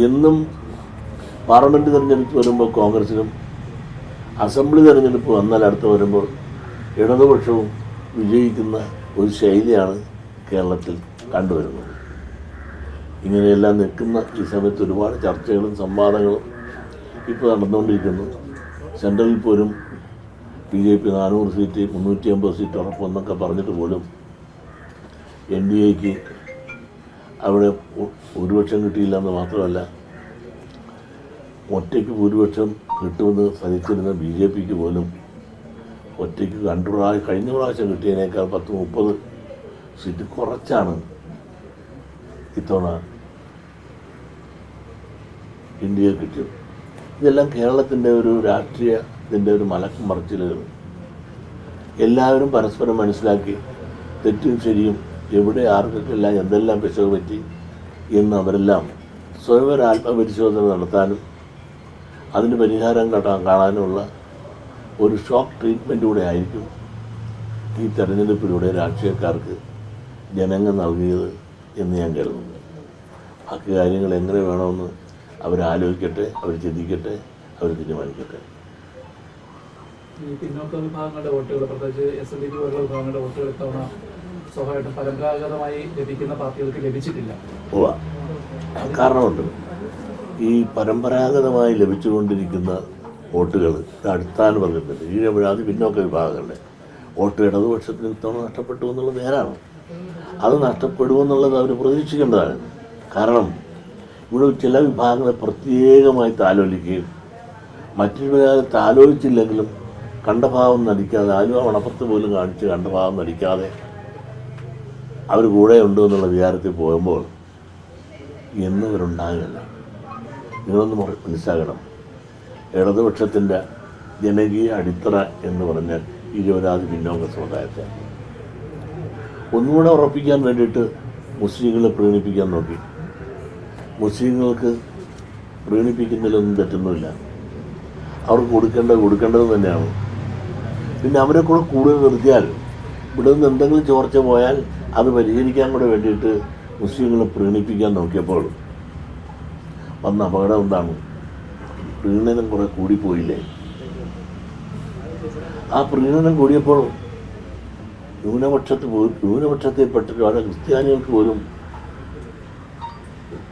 എന്നും പാർലമെൻറ്റ് തിരഞ്ഞെടുപ്പ് വരുമ്പോൾ കോൺഗ്രസിനും അസംബ്ലി തിരഞ്ഞെടുപ്പ് വന്നാൽ അടുത്ത് വരുമ്പോൾ ഇടതുപക്ഷവും വിജയിക്കുന്ന ഒരു ശൈലിയാണ് കേരളത്തിൽ കണ്ടുവരുന്നത്. ഇങ്ങനെയെല്ലാം നിൽക്കുന്ന ഈ സമയത്ത് ഒരുപാട് ചർച്ചകളും സംവാദങ്ങളും ഇപ്പോൾ നടന്നുകൊണ്ടിരിക്കുന്നു. സെൻട്രലിൽ പോലും BJP 400 സീറ്റ് 350 സീറ്റ് ഉറപ്പെന്നൊക്കെ പറഞ്ഞിട്ട് പോലും NDAക്ക് അവിടെ ഭൂരിപക്ഷം കിട്ടിയില്ല എന്ന് മാത്രമല്ല, ഒറ്റയ്ക്ക് ഭൂരിപക്ഷം കിട്ടുമെന്ന് സഹിച്ചിരുന്ന BJPക്ക് പോലും ഒറ്റയ്ക്ക് കഴിഞ്ഞ പ്രാവശ്യം കിട്ടിയതിനേക്കാൾ 10-30 സീറ്റ് കുറച്ചാണ് ഇത്തവണ ഇന്ത്യയിൽ കിട്ടിയത്. ഇതെല്ലാം കേരളത്തിൻ്റെ ഒരു രാഷ്ട്രീയത്തിൻ്റെ ഒരു മലക്കം മറിച്ചിലുകൾ. എല്ലാവരും പരസ്പരം മനസ്സിലാക്കി തെറ്റും ശരിയും എവിടെ ആർക്കൊക്കെല്ലാം എന്തെല്ലാം പിശക് പറ്റി എന്ന് അവരെല്ലാം സ്വയം ഒരു ആത്മപരിശോധന നടത്താനും അതിന് പരിഹാരം കാണാനുമുള്ള ഒരു ഷോക്ക് ട്രീറ്റ്മെൻറ്റിലൂടെ ആയിരിക്കും ഈ തെരഞ്ഞെടുപ്പിലൂടെ രാഷ്ട്രീയക്കാർക്ക് ജനങ്ങൾ നൽകിയത് എന്ന് ഞാൻ കരുതുന്നു. ബാക്കി കാര്യങ്ങൾ എങ്ങനെ വേണമെന്ന് അവരാലോചിക്കട്ടെ, അവർ ചിന്തിക്കട്ടെ, അവർ തീരുമാനിക്കട്ടെ. ഈ പിന്നോക്ക വിഭാഗങ്ങളുടെ വോട്ടുകൾ, പ്രത്യേകിച്ച് SNDP പോലുള്ള വിഭാഗങ്ങളുടെ വോട്ടുകൾ ഇത്തവണ സ്വാഭാവികമായിട്ടും പരമ്പരാഗതമായി ലഭിക്കുന്ന പാർട്ടികൾക്ക് ലഭിച്ചിട്ടില്ല. കാരണമുണ്ട്. ഈ പരമ്പരാഗതമായി ലഭിച്ചുകൊണ്ടിരിക്കുന്ന വോട്ടുകൾ അടിസ്ഥാനം പറഞ്ഞിട്ടുണ്ട്. ഈ അത് പിന്നോക്ക വിഭാഗങ്ങളുടെ വോട്ട് ഇടതുപക്ഷത്തിന് ഇത്തവണ നഷ്ടപ്പെട്ടു എന്നുള്ളത് നേരാണ്. അത് നഷ്ടപ്പെടുമെന്നുള്ളത് അവർ പ്രതീക്ഷിക്കേണ്ടതാണ്. കാരണം ഇവിടെ ചില വിഭാഗങ്ങളെ പ്രത്യേകമായി താലോലിക്കുകയും മറ്റൊരു വിഭാഗത്തെ ആലോചിച്ചില്ലെങ്കിലും കണ്ടഭാവം നടിക്കാതെ, ആലുവ മണപ്പുറത്ത് പോലും കാണിച്ച് കണ്ടഭാവം നടിക്കാതെ അവർ കൂടെ ഉണ്ട് എന്നുള്ള വിചാരത്തിൽ പോകുമ്പോൾ എന്നും ഇവരുണ്ടാകില്ല. നിങ്ങളൊന്ന് മനസ്സിലാക്കണം, ഇടതുപക്ഷത്തിൻ്റെ ജനകീയ അടിത്തറ എന്ന് പറഞ്ഞാൽ ഈ നിരവധി പിന്നോക്ക സമുദായത്തെ ഒന്നുകൂടെ ഉറപ്പിക്കാൻ വേണ്ടിയിട്ട് മുസ്ലിങ്ങളെ പ്രീണിപ്പിക്കാൻ നോക്കി. മുസ്ലിങ്ങൾക്ക് പ്രീണിപ്പിക്കുന്നതിലൊന്നും തെറ്റൊന്നുമില്ല. അവർക്ക് കൊടുക്കേണ്ടത് തന്നെയാണ്. പിന്നെ അവരെ കൂടെ കൂടുതൽ നിർത്തിയാൽ ഇവിടെ നിന്ന് എന്തെങ്കിലും ചോർച്ച പോയാൽ അത് പരിഹരിക്കാൻ കൂടെ വേണ്ടിയിട്ട് മുസ്ലിങ്ങളെ പ്രീണിപ്പിക്കാൻ നോക്കിയപ്പോൾ വന്ന അപകടം എന്താണ്? പ്രീണനം കുറെ കൂടിപ്പോയില്ലേ? ആ പ്രീണനം കൂടിയപ്പോൾ ന്യൂനപക്ഷത്തെപ്പെട്ടിട്ട് അവിടെ ക്രിസ്ത്യാനികൾക്ക് പോലും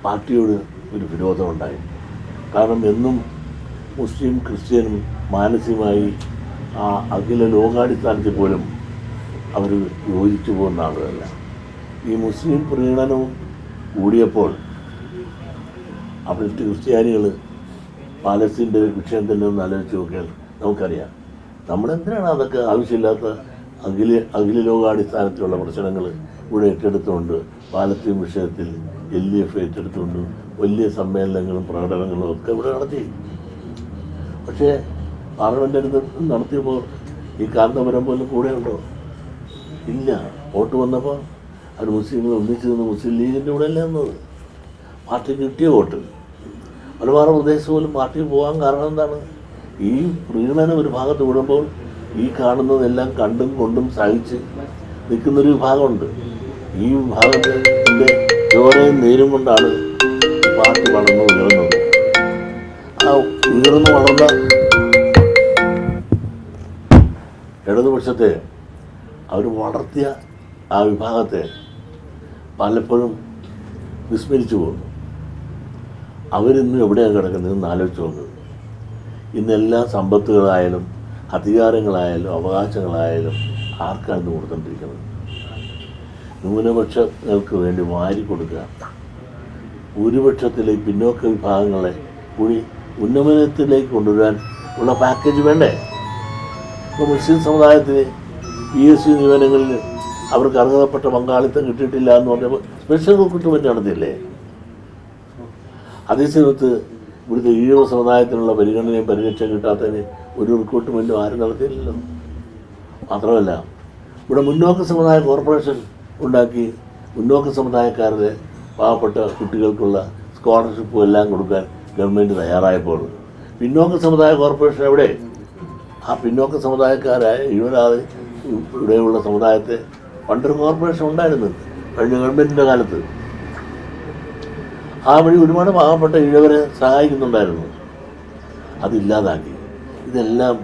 പാർട്ടിയോട് ഒരു വിരോധമുണ്ടായി. കാരണം എന്നും മുസ്ലിം ക്രിസ്ത്യനും മാനസികമായി ആ അഖില ലോകാടിസ്ഥാനത്തിൽ പോലും അവർ യോജിച്ചു പോകുന്ന ആളുകളല്ല. ഈ മുസ്ലിം പ്രീണനവും കൂടിയപ്പോൾ അവിടുത്തെ ക്രിസ്ത്യാനികൾ പാലസ്തീൻ്റെ വിഷയം തന്നെ ഒന്ന് ആലോചിച്ച് നോക്കിയാൽ നമുക്കറിയാം നമ്മളെന്തിനാണ് അതൊക്കെ ആവശ്യമില്ലാത്ത അഖില ലോകാടിസ്ഥാനത്തിലുള്ള പ്രശ്നങ്ങൾ ഇവിടെ ഏറ്റെടുത്തുകൊണ്ട് പാലസ്തീൻ വിഷയത്തിൽ LDF ഏറ്റെടുത്തുകൊണ്ട് വലിയ സമ്മേളനങ്ങളും പ്രകടനങ്ങളും ഒക്കെ ഇവിടെ നടത്തി. പക്ഷേ പാർലമെൻറ്റ് നടത്തിയപ്പോൾ ഈ കാന്തപുരം പോലും കൂടെ ഉണ്ടോ? ഇല്ല. വോട്ട് വന്നപ്പോൾ അവർ മുസ്ലിങ്ങൾ ഒന്നിച്ചു നിന്ന് മുസ്ലിം ലീഗിൻ്റെ കൂടെ അല്ലേ എന്നത്. പാർട്ടിക്ക് കിട്ടിയ വോട്ട് മലബാർ പ്രദേശത്ത് പോലും പാർട്ടിയിൽ പോകാൻ കാരണം എന്താണ്? ഈ പ്രീണനം ഒരു ഭാഗത്ത് വിടുമ്പോൾ ഈ കാണുന്നതെല്ലാം കണ്ടും കൊണ്ടും സഹിച്ച് നിൽക്കുന്നൊരു വിഭാഗമുണ്ട്. ഈ വിഭാഗത്തിൻ്റെ ചോരയും നീരും കൊണ്ടാണ് പാർട്ടി ഉയർന്നത്. ആ ഉയർന്നു വളർന്ന ഇടതുപക്ഷത്തെ അവർ വളർത്തിയ ആ വിഭാഗത്തെ പലപ്പോഴും വിസ്മരിച്ചു പോകുന്നു. അവരിന്ന് എവിടെയാണ് കിടക്കുന്നതെന്ന് ആലോചിച്ച് നോക്കുന്നത്. ഇന്നെല്ലാ സമ്പത്തുകളായാലും അധികാരങ്ങളായാലും അവകാശങ്ങളായാലും ആർക്കാണ് ഇന്ന് കൊടുത്തുകൊണ്ടിരിക്കുന്നത്? ന്യൂനപക്ഷങ്ങൾക്ക് വേണ്ടി വാരി കൊടുക്കുക. ഭൂരിപക്ഷത്തിലെ പിന്നോക്ക വിഭാഗങ്ങളെ കൂടി ഉന്നമനത്തിലേക്ക് കൊണ്ടുവരാൻ ഉള്ള പാക്കേജ് വേണ്ടേ? ഇപ്പോൾ മുസ്ലിം സമുദായത്തിന് PSC നിയമനങ്ങളിൽ അവർക്ക് അർഹതപ്പെട്ട പങ്കാളിത്തം കിട്ടിയിട്ടില്ല എന്ന് പറഞ്ഞപ്പോൾ സ്പെഷ്യൽ റിക്രൂട്ട്മെൻറ്റ് നടത്തിയില്ലേ? അതേസമയത്ത് ഇവിടുത്തെ ഈഴവ സമുദായത്തിനുള്ള പരിഗണനയും പരിരക്ഷയും കിട്ടാത്തതിന് ഒരു റിക്രൂട്ട്മെൻറ്റും ആരും നടത്തിയില്ലല്ലോ. മാത്രമല്ല ഇവിടെ മുന്നോക്ക സമുദായ കോർപ്പറേഷൻ ഉണ്ടാക്കി മുന്നോക്ക സമുദായക്കാരുടെ പാവപ്പെട്ട കുട്ടികൾക്കുള്ള സ്കോളർഷിപ്പും എല്ലാം കൊടുക്കാൻ ഗവൺമെൻറ് തയ്യാറായപ്പോൾ പിന്നോക്ക സമുദായ കോർപ്പറേഷൻ എവിടെ? ആ പിന്നോക്ക സമുദായക്കാരായ ഇവരാതെ ഇവിടെയുള്ള സമുദായത്തെ പണ്ടൊരു കോർപ്പറേഷൻ ഉണ്ടായിരുന്നു കഴിഞ്ഞ ഗവൺമെൻറ്റിൻ്റെ കാലത്ത്. ആ വഴി ഒരുപാട് പാവപ്പെട്ട ഇഴവരെ സഹായിക്കുന്നുണ്ടായിരുന്നു. അതില്ലാതാക്കി. ഇതെല്ലാം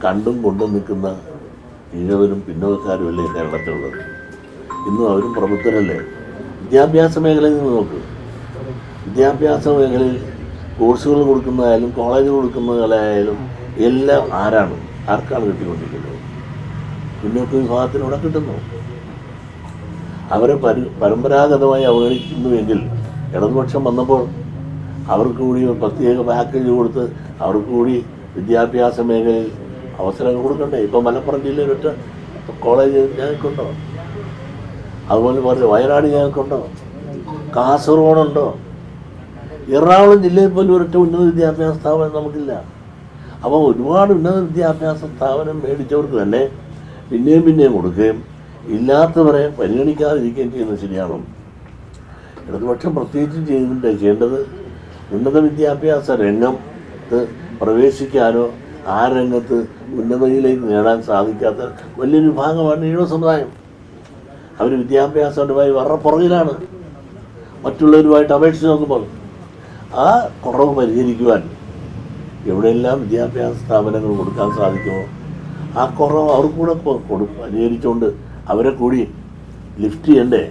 കണ്ടും കൊണ്ടും നിൽക്കുന്ന ഇഴവരും പിന്നോക്കക്കാരും അല്ലേ കേരളത്തിലുള്ളത്. ഇന്നും അവരും പ്രബുദ്ധരല്ലേ. വിദ്യാഭ്യാസ മേഖലയിൽ നിന്ന് നോക്ക്. വിദ്യാഭ്യാസ മേഖലയിൽ കോഴ്സുകൾ കൊടുക്കുന്നതായാലും കോളേജുകൾ കൊടുക്കുന്നതായാലും എല്ലാം ആർക്കാണ് കിട്ടിക്കൊണ്ടിരിക്കുന്നത്? പിന്നോക്ക വിഭാഗത്തിനൂടെ കിട്ടുന്നു. അവരെ പരമ്പരാഗതമായി അവഗണിക്കുന്നുവെങ്കിൽ ഇടതുപക്ഷം വന്നപ്പോൾ അവർക്ക് കൂടി പ്രത്യേക പാക്കേജ് കൊടുത്ത് അവർക്ക് കൂടി വിദ്യാഭ്യാസ മേഖലയിൽ അവസരങ്ങൾ കൊടുക്കണ്ടേ? ഇപ്പം മലപ്പുറം ജില്ലയിലൊറ്റ കോളേജ് ഞങ്ങൾക്കുണ്ടോ? അതുപോലെ പറഞ്ഞ വയനാട് ഞങ്ങൾക്കുണ്ടോ? കാസർഗോഡുണ്ടോ? എറണാകുളം ജില്ലയിൽ പോലും ഒരൊറ്റ ഉന്നത വിദ്യാഭ്യാസ സ്ഥാപനം നമുക്കില്ല. അപ്പോൾ ഒരുപാട് ഉന്നത വിദ്യാഭ്യാസ സ്ഥാപനം മേടിച്ചവർക്ക് തന്നെ പിന്നെയും കൊടുക്കുകയും ഇല്ലാത്തവരെ പരിഗണിക്കാതിരിക്കുകയും ചെയ്യുന്നത് ശരിയാണോ? ഇടതുപക്ഷം പ്രത്യേകിച്ചും ചെയ്യേണ്ടത് ഉന്നത വിദ്യാഭ്യാസ രംഗത്ത് പ്രവേശിക്കാനോ ആ രംഗത്ത് ഉന്നതയിലേക്ക് നേടാൻ സാധിക്കാത്ത വലിയൊരു വിഭാഗമാണ് ഈഴവ സമുദായം. അവർ വിദ്യാഭ്യാസപരമായി വളരെ പുറകിലാണ് മറ്റുള്ളവരുമായിട്ട് അപേക്ഷിച്ച് നോക്കുമ്പോൾ. ആ കുറവ് പരിഹരിക്കുവാൻ എവിടെയെല്ലാം വിദ്യാഭ്യാസ സ്ഥാപനങ്ങൾ കൊടുക്കാൻ സാധിക്കുമോ ആ കുറവ് അവർക്കൂടെ പരിഹരിച്ചുകൊണ്ട് അവരെ കൂടി ലിഫ്റ്റ് ചെയ്യണ്ടേ?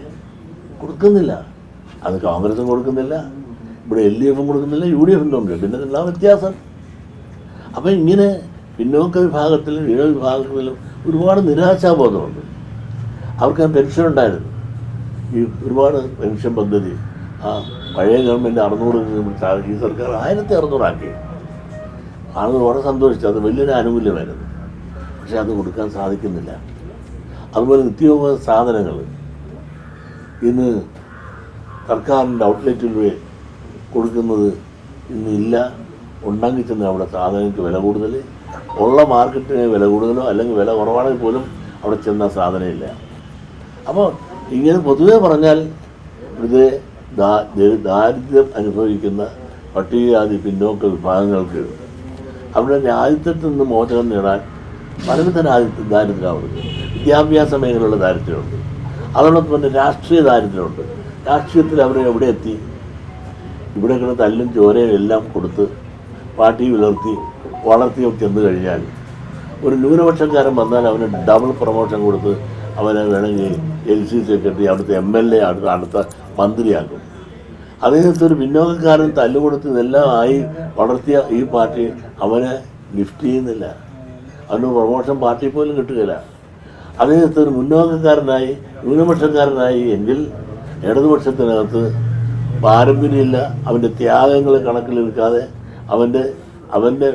കൊടുക്കുന്നില്ല. അത് കോൺഗ്രസും കൊടുക്കുന്നില്ല, ഇവിടെ LDF കൊടുക്കുന്നില്ല, UDF ഉണ്ട്. പിന്നെ എല്ലാ വ്യത്യാസം. അപ്പം ഇങ്ങനെ പിന്നോക്ക വിഭാഗത്തിലും ഈഴ വിഭാഗത്തിലും ഒരുപാട് നിരാശാബോധമുണ്ട്. അവർക്ക് പെൻഷൻ ഉണ്ടായിരുന്നു. ഈ ഒരുപാട് പെൻഷൻ പദ്ധതി പഴയ ഗവൺമെൻറ് 600 ഈ സർക്കാർ 1600 ആക്കി. ആളുകൾ വളരെ സന്തോഷിച്ചു. അത് വലിയൊരു ആനുകൂല്യമായിരുന്നു. പക്ഷെ അത് കൊടുക്കാൻ സാധിക്കുന്നില്ല. അതുപോലെ നിത്യോപയോഗ സാധനങ്ങൾ ഇന്ന് സർക്കാരിൻ്റെ ഔട്ട്ലെറ്റിലൂടെ കൊടുക്കുന്നത് ഇന്നില്ല. ഉണ്ടെങ്കിൽ ചെന്ന് അവിടെ സാധനങ്ങൾക്ക് വില കൂടുതൽ, ഉള്ള മാർക്കറ്റിന് വില കൂടുതലോ അല്ലെങ്കിൽ വില കുറവാണെങ്കിൽ പോലും അവിടെ ചെന്ന സാധനമില്ല. അപ്പോൾ ഇങ്ങനെ പൊതുവെ പറഞ്ഞാൽ ഇത് ദാരിദ്ര്യം അനുഭവിക്കുന്ന പട്ടികജാതി പിന്നോക്ക വിഭാഗങ്ങൾക്ക് അവരുടെ രാജ്യത്തിൽ നിന്ന് മോചനം നേടാൻ പലവിധ ദാരിദ്ര്യമുണ്ട്. വിദ്യാഭ്യാസ മേഖലയിലുള്ള ദാരിദ്ര്യമുണ്ട്. അതോടൊപ്പം തന്നെ രാഷ്ട്രീയ ദാരിദ്ര്യമുണ്ട്. രാഷ്ട്രീയത്തിൽ അവർ എവിടെ എത്തി? ഇവിടെ കിടന്ന് തല്ലും ചോരയും എല്ലാം കൊടുത്ത് പാർട്ടി വളർത്തി ചെന്ന് കഴിഞ്ഞാൽ ഒരു ന്യൂനപക്ഷക്കാരൻ വന്നാൽ അവന് ഡബിൾ പ്രൊമോഷൻ കൊടുത്ത് അവനെ വേണമെങ്കിൽ LC സെക്രട്ടറി, അവിടുത്തെ MLA, അടുത്ത മന്ത്രിയാക്കും. അദ്ദേഹത്തെ ഒരു പിന്നോക്കക്കാരൻ തല്ലുകൊടുത്ത് ഇതെല്ലാം ആയി വളർത്തിയ ഈ പാർട്ടി അവനെ ലിഫ്റ്റ് ചെയ്യുന്നില്ല. അവന് പ്രൊമോഷൻ പാർട്ടി പോലും കിട്ടുകയില്ല. അദ്ദേഹത്തെ ഒരു മുന്നോക്കക്കാരനായി ന്യൂനപക്ഷക്കാരനായി എങ്കിൽ ഇടതുപക്ഷത്തിനകത്ത് പാരമ്പര്യമില്ല. അവൻ്റെ ത്യാഗങ്ങൾ കണക്കിലെടുക്കാതെ അവൻ്റെ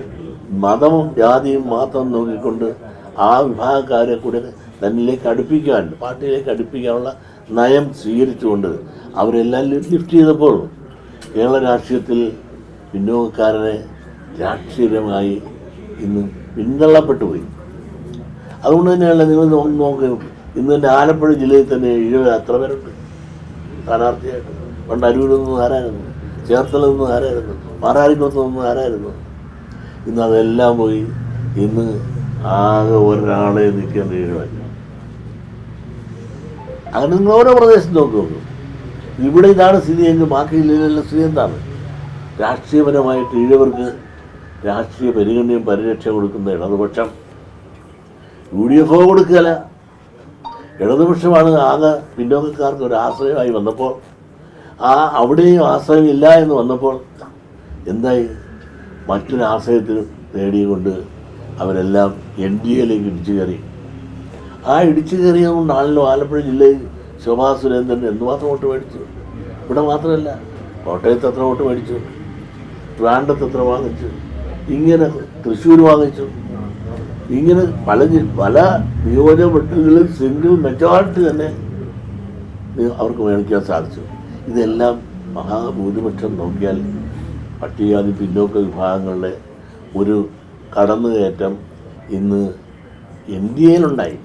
മതവും ജാതിയും മാത്രം നോക്കിക്കൊണ്ട് ആ വിഭാഗക്കാരെ കൂടെ തന്നിലേക്ക് അടുപ്പിക്കാൻ, പാർട്ടിയിലേക്ക് അടുപ്പിക്കാനുള്ള നയം സ്വീകരിച്ചുകൊണ്ട് അവരെല്ലാം ലിഫ്റ്റ് ചെയ്തപ്പോൾ കേരള രാഷ്ട്രീയത്തിൽ പിന്നോക്കക്കാരനെ രാഷ്ട്രീയമായി ഇന്ന് പിന്തള്ളപ്പെട്ടു പോയി. അതുകൊണ്ട് തന്നെയല്ല നിങ്ങൾ നോക്കുക, ഇന്ന് തന്നെ ആലപ്പുഴ ജില്ലയിൽ തന്നെ 70 അത്ര പേരുണ്ട് സ്ഥാനാർത്ഥിയായിട്ട്. പണ്ട് അരൂരിൽ നിന്ന് ആരായിരുന്നു, ചേർത്തലയിൽ നിന്ന് ആരായിരുന്നു, മാറാരിക്കുളത്ത് നിന്ന് ആരായിരുന്നു. ഇന്ന് അതെല്ലാം പോയി. ഇന്ന് ആകെ ഒരാളെ നിൽക്കേണ്ട ഈഴവായി. അങ്ങനെ നിങ്ങൾ ഓരോ പ്രദേശത്ത് നോക്കുന്നു. ഇവിടെ ഇതാണ് സ്ഥിതിയെങ്കിൽ ബാക്കി ജില്ലയിലുള്ള സ്ഥിതി എന്താണ്? രാഷ്ട്രീയപരമായിട്ട് ഈഴവർക്ക് രാഷ്ട്രീയ പരിഗണനയും പരിരക്ഷ കൊടുക്കുന്ന ഇടതുപക്ഷം UDF കൊടുക്കുകയല്ല. ഇടതുപക്ഷമാണ് ആകെ പിന്നോക്കക്കാർക്ക് ഒരു ആശ്രയമായി വന്നപ്പോൾ അവിടെയും ആശ്രയം ഇല്ല എന്ന് വന്നപ്പോൾ എന്തായി? മറ്റൊരു ആശ്രയത്തിന് നേടിയുകൊണ്ട് അവരെല്ലാം NDAയിലേക്ക് ഇടിച്ചു കയറി. ആ ഇടിച്ചു കയറിയത് കൊണ്ടാണല്ലോ ആലപ്പുഴ ജില്ലയിൽ ശോഭാ സുരേന്ദ്രൻ എന്തുമാത്രം വോട്ട് മേടിച്ചു. ഇവിടെ മാത്രമല്ല, കോട്ടയത്ത് എത്ര വോട്ട് മേടിച്ചു, ട്രിവാൻഡ്രത്ത് എത്ര വാങ്ങിച്ചു, ഇങ്ങനെ തൃശ്ശൂർ വാങ്ങിച്ചു. ഇങ്ങനെ പല നിയോജകമണ്ഡലങ്ങളിൽ സിംഗിൾ മെജോറിറ്റി തന്നെ അവർക്ക് മേടിക്കാൻ സാധിച്ചു. ഇതെല്ലാം മഹാഭൂരിപക്ഷം നോക്കിയാൽ പട്ടികജാതി പിന്നോക്ക വിഭാഗങ്ങളുടെ ഒരു കടന്നുകയറ്റം ഇന്ന് NDAയിലുണ്ടായി.